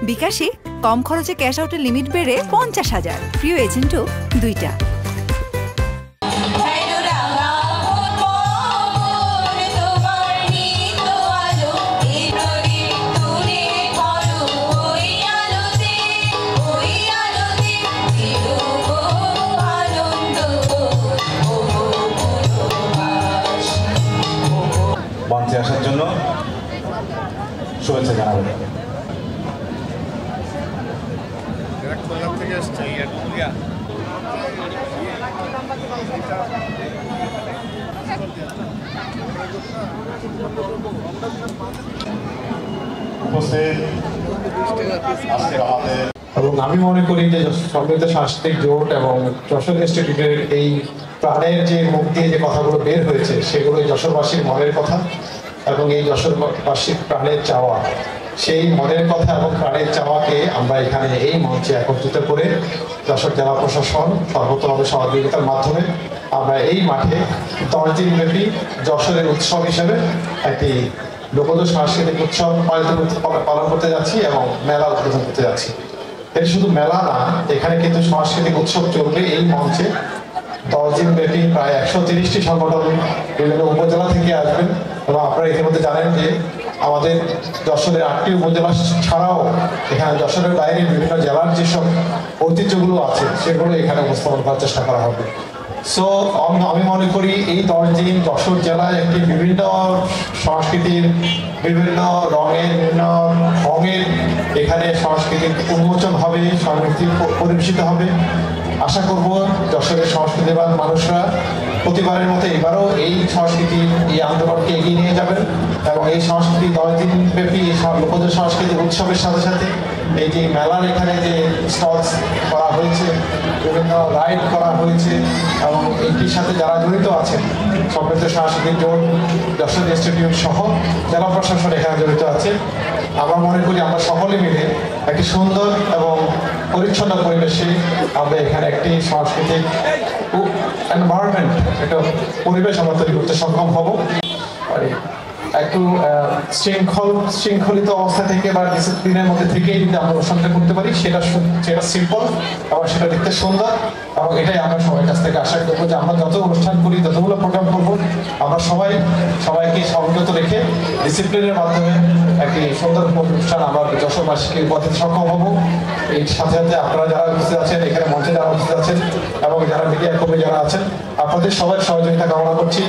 বিকাশে কম খরচে ক্যাশ আউটের লিমিট বেড়ে 50,000। প্রিয় এজেন্টও 2টা। মঞ্চে আসার জন্য শুভেচ্ছা জানাবেন। এবং আমি মনে করি যে সমৃদ্ধ সাংস্কৃতিক জোট এবং যশোর ইনস্টিটিউটের এই প্রাণের যে মুখ দিয়ে যে কথাগুলো বের হয়েছে সেগুলো যশোরবাসীর মনের কথা এবং এই যশোরবাসীর প্রাণের চাওয়া, সেই মনের কথা এবং প্রাণের চাওয়াকে আমরা এখানে এই মঞ্চে একত্রিত করে যশোর জেলা প্রশাসন সর্বতভাবে সহযোগিতার মাধ্যমে আমরা এই মাঠে 10 দিনব্যাপী যশোরের উৎসব হিসেবে একটি লোকজ সাংস্কৃতিক উৎসব পালন করতে যাচ্ছি এবং মেলা উদ্বোধন করতে যাচ্ছি। এটা শুধু মেলা না, এখানে কিন্তু সাংস্কৃতিক উৎসব চলবে এই মঞ্চে 10 দিন ব্যাপী। প্রায় 130টি সংগঠন বিভিন্ন উপজেলা থেকে আসবেন এবং আপনারা ইতিমধ্যে জানেন যে আমাদের যশোরের 8টি উপজেলা ছাড়াও এখানে যশোরের বাইরে বিভিন্ন জেলার যেসব ঐতিহ্যগুলো আছে সেগুলো এখানে উপস্থাপন করার চেষ্টা করা হবে। সো আমি মনে করি এই 10 দিন যশোর জেলায় একটি বিভিন্ন সংস্কৃতির বিভিন্ন রঙের এখানে সংস্কৃতির উন্মোচন হবে, সংস্কৃতি পরিবেশিত হবে। আশা করব যশোরের সংস্কৃতিবান মানুষরা প্রতিবারের মতো এবারও এই সংস্কৃতির এই আন্দোলনকে এগিয়ে নিয়ে যাবেন এবং এই সংস্কৃতি 10 দিন ব্যাপী এই লোকজ সাংস্কৃতিক উৎসবের সাথে সাথে এই যে মেলার এখানে যে স্টলস করা হয়েছে, বিভিন্ন রাইড করা হয়েছে এবং এইটির সাথে যারা জড়িত আছেন সমৃদ্ধ সাংস্কৃতিক জোট, যশোর ইনস্টিটিউট সহ জেলা প্রশাসন এখানে জড়িত আছে। আমরা মনে করি আমরা সকলে মিলে একটি সুন্দর এবং পরিচ্ছন্ন পরিবেশে আমরা এখানে একটি সাংস্কৃতিক এনভায়রনমেন্ট, একটা পরিবেশ আমরা তৈরি করতে সক্ষম হব। একটু শৃঙ্খলিত অবস্থা থেকে বা ডিসিপ্লিনের মধ্যে থেকেই যদি আমরা অনুষ্ঠানটা করতে পারি সেটা সিম্পল এবং সেটা দেখতে সুন্দর এবং এটাই আমরা সবার কাছ থেকে আশা করবো যে আমরা যত অনুষ্ঠান করি যতগুলো প্রোগ্রাম করবো আমরা সবাইকে সংযত রেখে ডিসিপ্লিনের মাধ্যমে একটি সুন্দর অনুষ্ঠান আমরা যশোরবাসীকে উপহার দিতে সক্ষম হবো। এই সাথে সাথে আপনারা যারা উপস্থিত আছেন, এখানে মঞ্চে যারা উপস্থিত আছেন এবং যারা মিডিয়া কর্মী যারা আছেন, আপনাদের সবার সহযোগিতা কামনা করছি।